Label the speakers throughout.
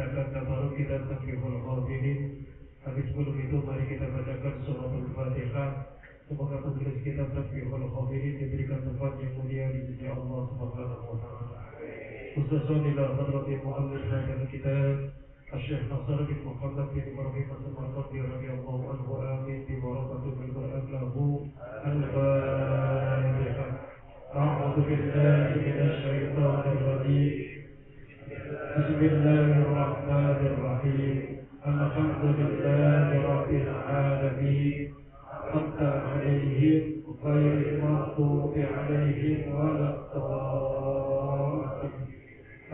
Speaker 1: bacakan tabaruk kita Tasbihul Ghafilin. Habis sebelum itu mari kita bacakan suratul Fatihah. Semoga penulis kitab Tasbihul Ghafilin diberikan tempat yang mulia di sisi Allah Subhanahu wa taala. Khususan ila hadratil muallif hadzal kitab Syekh Nasr bin Muhammad bin Ibrahim As-Samarqandi radhiyallahu anhu, amin bi barakatil Qur'an lahu al-Fatihah. A'udzu billahi minasy syaithanir rajim. Bismillahirrahmanirrahim. Alhamdulillahi rabbil alamin. Hatta 'alaihim ghairil maghdubi 'alaihim waladdallin.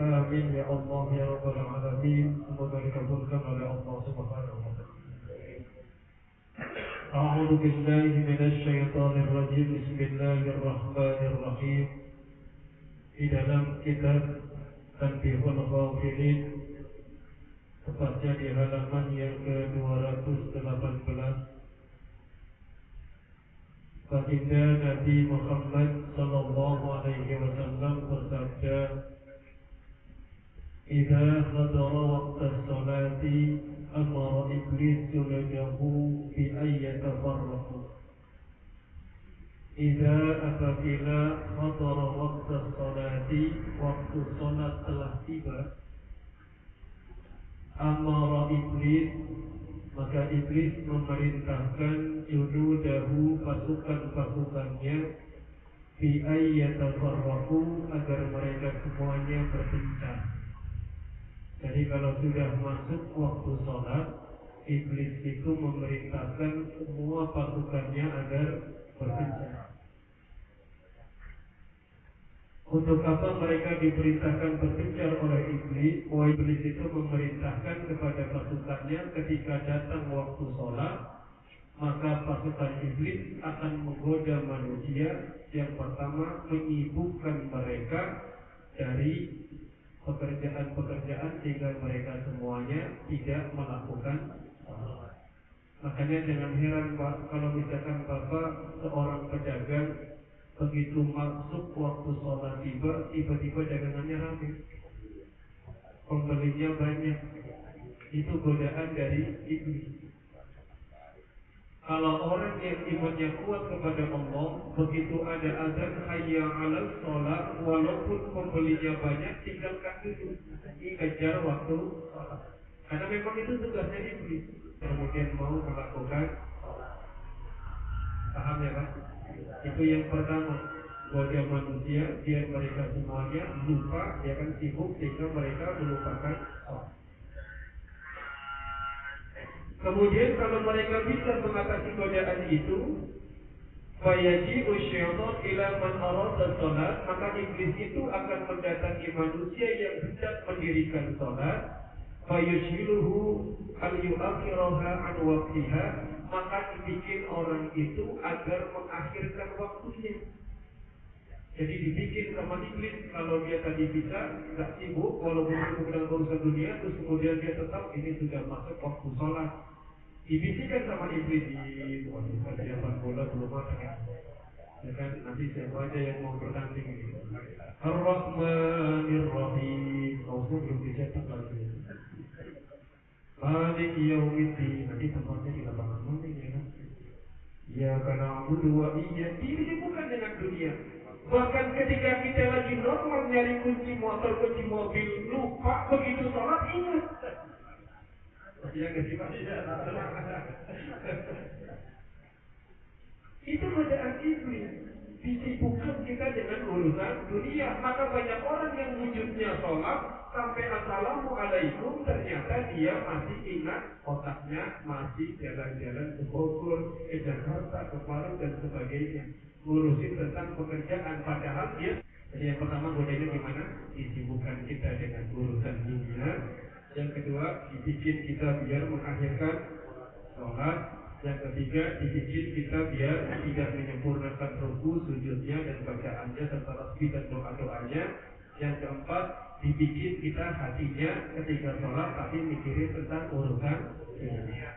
Speaker 1: Amin ya Allah ya rabbal alamin. Semoga dikabulkan oleh Allah Subhanahu wa taala. A'udzu billahi minasy syaithanir rajim. Bismillahirrahmanirrahim. Di dalam kitab Tasbihul Ghafilin, tepatnya di halaman yang ke-218, baginda Nabi Muhammad sallallahu alaihi wasallam bersabda, "Idza hadara waqtas salati amara iblis lahu bi ayyatafarraqu." Idza apabila hadara waqtas salati, waktu salat telah tiba, amara iblis, maka iblis memerintahkan junudahu, pasukan-pasukannya, bi ayyatafarraqu, agar mereka semuanya berpencar. Jadi kalau sudah masuk waktu sholat, iblis itu memerintahkan semua pasukannya agar berpencar. Untuk apa mereka diperintahkan berpencar oleh iblis? Iblis itu memerintahkan kepada pasukannya ketika datang waktu sholat, maka pasukan iblis akan menggoda manusia. Yang pertama, menyibukkan mereka dari pekerjaan-pekerjaan sehingga mereka semuanya tidak melakukan sholat. Makanya jangan heran Pak, kalau misalkan Bapak seorang pedagang, begitu masuk waktu sholat tiba-tiba dagangannya ramai, pembelinya banyak. Itu godaan dari iblis. Kalau orang yang imannya kuat kepada Allah, begitu ada azan hayya 'alal sholat, walaupun pembelinya banyak, tinggalkan dulu, kejar waktu sholat. Karena memang itu tugasnya iblis. Kemudian mau melakukan sholat. Paham ya Pak? Itu yang pertama, goda manusia biar mereka semuanya lupa, ya kan, sibuk sehingga mereka melupakan sholat. Kemudian kalau mereka bisa mengatasi godaan itu, fayaji'u syaitan ila man arada sholat, maka iblis itu akan mendatangi manusia yang hendak mendirikan sholat, fayushhiluhu al-yu'akhiraha an waqtiha, maka dibikin orang itu agar mengakhirkan waktunya. Jadi dibikin sama iblis, kalau dia tadi bisa nggak sibuk, walaupun sibuk dengan urusan dunia, terus kemudian dia tetap ini sudah masuk waktu sholat, dibisikkan sama iblis, waduh persiapan bola belum matang, ya kan, nanti siapa aja yang mau bertanding gitu. Ar-Rahmanir Rahim, kausnya belum dicetak lagi. Malik Yaumiddin, nanti tempatnya di lapangan mana ya kan? Ya karena na'budu wa iyyaka, ini bukan dengan dunia. Bahkan ketika kita lagi normal nyari kunci motor, kunci mobil, lupa, begitu sholat ingat. Ya nggak sih Pak? Itu godaan iblis. Disibukkan kita dengan urusan dunia. Maka banyak orang yang wujudnya sholat sampai assalamualaikum, ternyata dia masih ingat, otaknya masih jalan-jalan ke Bogor, ke Jakarta, ke Palu dan sebagainya, ngurusin tentang pekerjaan, padahal dia. Jadi yang pertama godanya gimana? Disibukkan kita dengan urusan dunia. Yang kedua, dibikin kita biar mengakhirkan sholat. Yang ketiga, dibikin kita biar tidak menyempurnakan ruku, sujudnya dan bacaannya serta tasbih dan doa-doanya. Yang keempat, dibikin kita hatinya ketika sholat tapi mikirin tentang urusan dunia.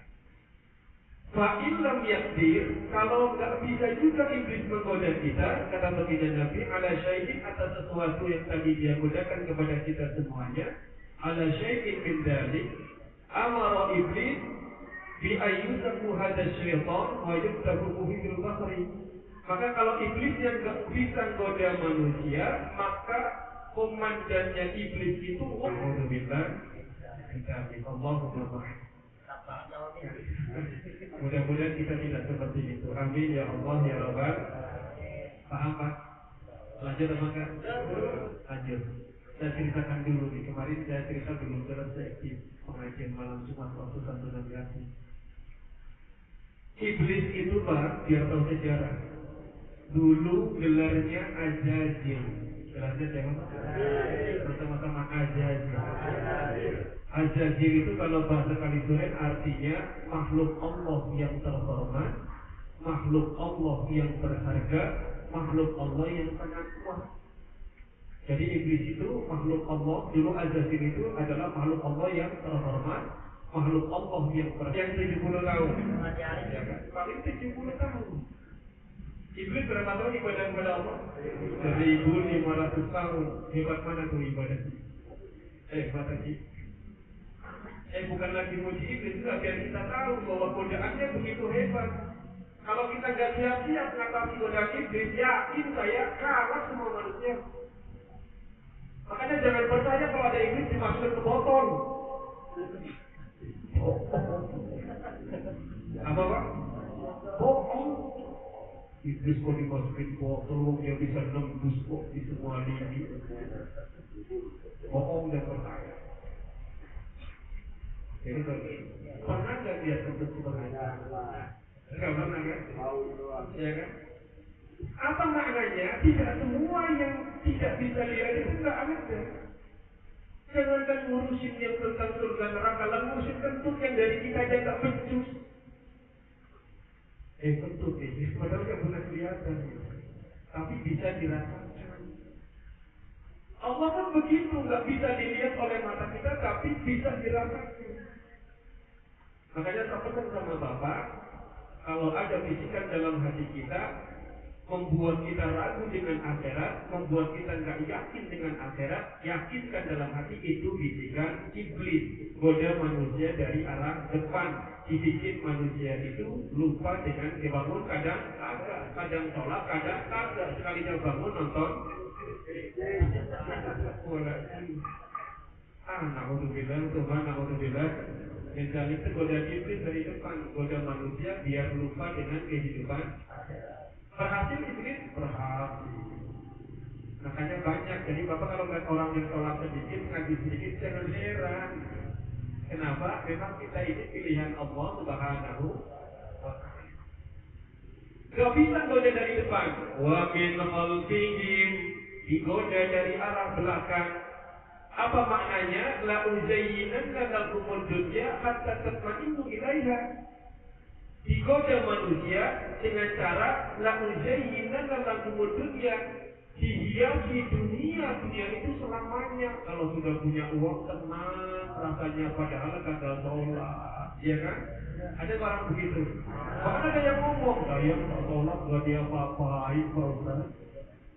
Speaker 1: Fa'in lam yakdir, kalau nggak bisa juga iblis menggoda kita, kata baginda Nabi, ala syai'in, atas sesuatu yang tadi dia godakan kepada kita semuanya, ala syai'in min dzalik amara iblis bi ayyusaku hadha syaitan wa yuktabu fil basri. Maka kalau iblis yang gak bisa goda manusia, maka komandannya iblis itu alhamdulillah kita Allahumma mudah-mudahan kita tidak seperti itu. Amin ya Allah ya Rabbal. Paham Pak? Lanjut apa enggak? Lanjut. Saya ceritakan dulu nih. Kemarin saya cerita belum selesai di pengajian malam Jumat waktu santunan Yasin. Iblis itu Pak, biar tahu sejarah. Dulu gelarnya Azazil. Gelarnya siapa? Bersama-sama Azazil. Azazil itu kalau bahasa Kalisuren artinya makhluk Allah yang terhormat, makhluk Allah yang berharga, makhluk Allah yang sangat kuat. Jadi iblis itu makhluk Allah. Dulu Azazil itu adalah makhluk Allah yang terhormat, makhluk Allah yang berharga. Yang 70 tahun. Ya kan? Paling 70 tahun. Iblis berapa tahun ibadah kepada Allah? 1.500 tahun. Hebat mana tuh ibadahnya? Hebat lagi. Bukan lagi muji iblis, juga biar kita tahu bahwa godaannya begitu hebat. Kalau kita gak siap-siap mengatasi godaan iblis, yakin saya kalah semua manusia. Makanya jangan percaya kalau ada iblis dimasukkan ke botol. Apa Pak? Bohong. Iblis kok dimasukin botol, dia bisa nembus kok di semua lini. Bohong dan percaya. Jadi pernah nggak lihat bentuk seperti itu? Enggak pernah kan? Ya kan? Apa maknanya? Tidak semua yang tidak bisa lihat itu enggak ada. Jangankan ngurusin yang tentang surga neraka, lalu ngurusin kentut yang dari kita aja nggak becus. Kentut ini padahal nggak pernah kelihatan, tapi bisa dirasakan. Allah kan begitu, nggak bisa dilihat oleh mata kita, tapi bisa dirasakan. Makanya saya pesan sama Bapak, kalau ada bisikan dalam hati kita, membuat kita ragu dengan akhirat, membuat kita nggak yakin dengan akhirat, yakinkan dalam hati itu bisikan iblis, goda manusia dari arah depan, dibikin manusia itu lupa dengan dibangun kadang kagak, kadang sholat kadang kagak, sekalinya bangun nonton bola. Na'udzubillah. Mental itu goda iblis dari depan, goda manusia biar lupa dengan kehidupan. Berhasil iblis? Berhasil. Makanya banyak. Jadi Bapak kalau ngeliat orang yang sholat sedikit, ngaji sedikit, jangan heran. Kenapa? Memang kita ini pilihan Allah Subhanahu wa ta'ala. Gak bisa goda dari depan. Wa min khalfihim, digoda dari arah belakang. Apa maknanya? La uzayyinanna lakumud dunya hatta tatma'innu ilaiha. Digoda manusia dengan cara la uzayyinanna lakumud dunya, dihiasi dunia itu selamanya. Kalau sudah punya uang tenang rasanya, padahal kagak sholat, ya kan? Ada orang begitu. Bahkan ada yang ngomong, saya nggak sholat nggak dia apa-apain Pak Ustaz.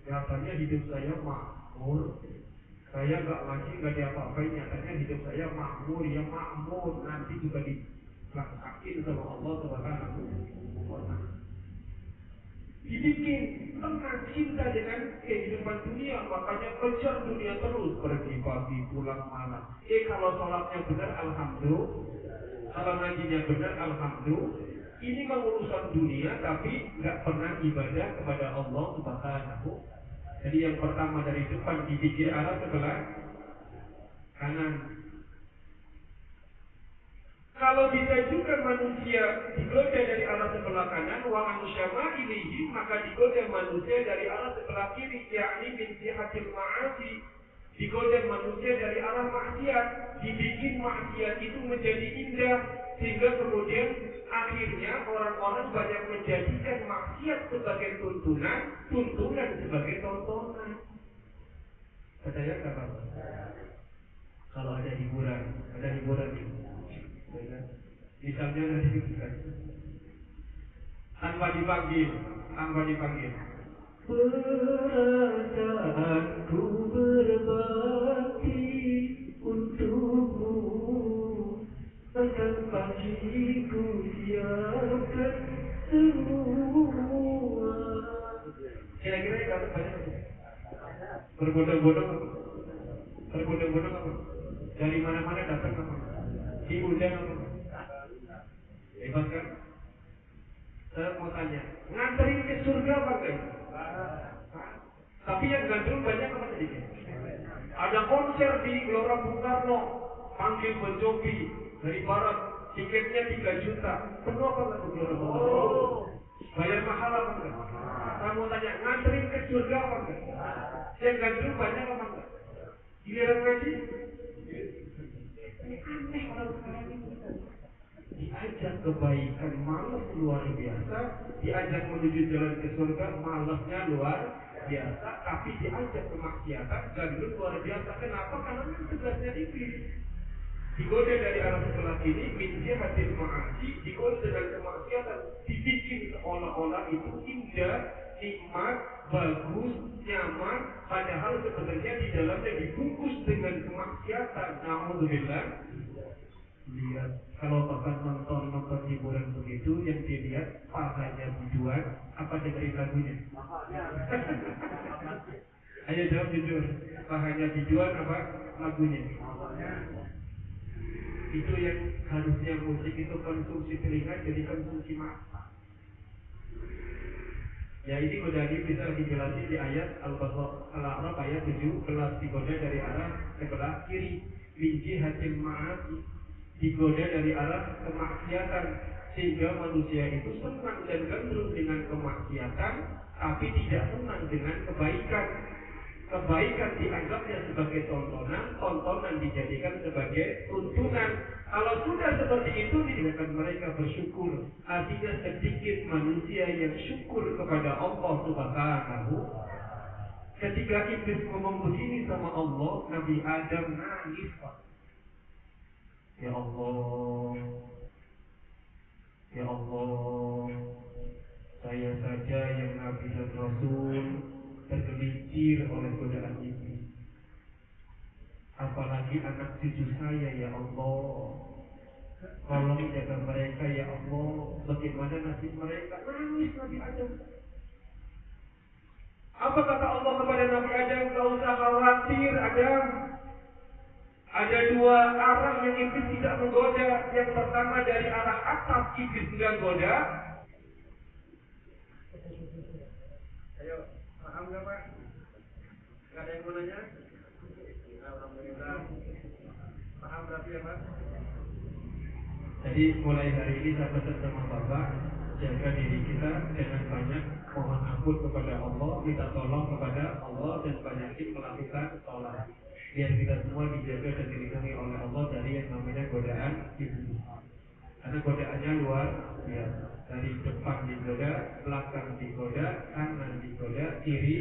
Speaker 1: Nyatanya hidup saya makmur. Saya nggak ngaji nggak diapa-apain, nyatanya hidup saya makmur, ya makmur. Nanti juga dilaksakin sama Allah Subhanahu wa ta'ala. Dibikin tenang cinta dengan kehidupan dunia, makanya kejar dunia terus, pergi pagi pulang malam. Kalau sholatnya benar alhamdulillah, kalau ngajinya benar alhamdulillah. Ini mengurusan dunia tapi nggak pernah ibadah kepada Allah Subhanahu. Jadi yang pertama dari depan dipikir arah sebelah kanan. Kalau disajukan manusia digoda dari arah sebelah kanan, wa manusyama ilaihi, maka digoda manusia dari arah sebelah kiri, yakni min jihatil ma'asi. Digoda manusia dari arah maksiat, dibikin maksiat itu menjadi indah, sehingga kemudian akhirnya orang-orang banyak menjadikan maksiat sebagai tuntunan sebagai tontonan. Percaya nggak Pak? Kalau ada hiburan itu. Misalnya nanti disebutkan tanpa dipanggil. Perasaanku berbakti untuk hatiku siapkan semua. Kira-kira yang dapat banyak apa? Berbondong-bondong apa? Berbondong-bondong apa? Dari mana-mana datang apa? Diundang apa? Hebat kan? Saya mau tanya, nganterin ke surga apa enggak? Tapi yang gandrung banyak apa sedikit? Ada konser di Gelora Bung Karno, panggil Bon Jovi dari barat, tiketnya 3 juta. Penuh apa enggak tuh Gelora Bung Karno? Bayar mahal apa enggak? Saya mau tanya, nganterin ke surga apa enggak? Yang gandrung banyak apa enggak? Giliran ngaji? Aneh orang sekarang ini. Diajak kebaikan malas luar biasa, diajak menuju jalan ke surga malasnya luar biasa, tapi diajak kemaksiatan gandrung luar biasa. Kenapa? Karena kan tugasnya iblis. Digoda dari arah sebelah kiri, min jihatil ma'asi, digoda dengan kemaksiatan, dibikin seolah-olah itu indah, nikmat, bagus, nyaman, padahal sebenarnya di dalamnya dibungkus dengan kemaksiatan. Naudzubillah. Lihat, kalau bapak nonton hiburan begitu, yang dilihat pahanya biduan, apa dengerin lagunya? Ayo jawab jujur, pahanya biduan apa lagunya? Itu yang harusnya musik itu konsumsi telinga jadi konsumsi mata. Ya ini godaan bisa dijelasin di ayat Al-A'raf ayat 17, digoda dari arah sebelah kiri, biji hasil ma'asi, digoda dari arah kemaksiatan, sehingga manusia itu senang dan gandrung dengan kemaksiatan, tapi tidak senang dengan kebaikan. Kebaikan dianggapnya sebagai tontonan dijadikan sebagai tuntunan. Kalau sudah seperti itu, dikatakan mereka bersyukur. Artinya sedikit manusia yang syukur kepada Allah Subhanahu. Ketika iblis ngomong begini sama Allah, Nabi Adam nangis, Pak. Ya Allah, ya Allah, saya saja yang Nabi dan Rasul tergelincir oleh godaan ini. Apalagi anak cucu saya, ya Allah. Tolong jaga mereka, ya Allah. Bagaimana nasib mereka? Nangis Nabi Adam. Apa kata Allah kepada Nabi Adam? Gak usah khawatir, Adam. Ada 2 arah yang iblis tidak menggoda. Yang pertama dari arah atas iblis tidak goda. Ayo, paham gak Pak? Gak ada yang mau nanya? Alhamdulillah. Paham berarti ya Pak? Jadi mulai hari ini saya pesan sama Bapak, jaga diri kita dengan banyak mohon ampun kepada Allah, minta tolong kepada Allah, dan banyakin melakukan sholat. Biar kita semua dijaga dan dilindungi oleh Allah dari yang namanya godaan iblis. Karena godaannya luar biasa. Dari depan digoda, belakang digoda, kanan digoda, kiri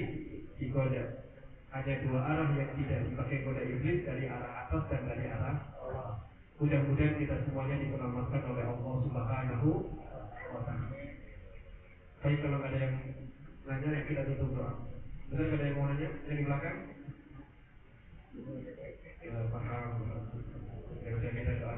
Speaker 1: digoda. Hanya 2 arah yang tidak dipakai goda iblis, dari arah atas dan dari arah bawah. Mudah-mudahan kita semuanya diselamatkan oleh Allah Subhanahu wa ta'ala. Baik, kalau nggak ada yang nanya, ya kita tutup doa. Benar nggak ada yang mau nanya? Yang di belakang? Ya, paham. Ya udah, kita doa.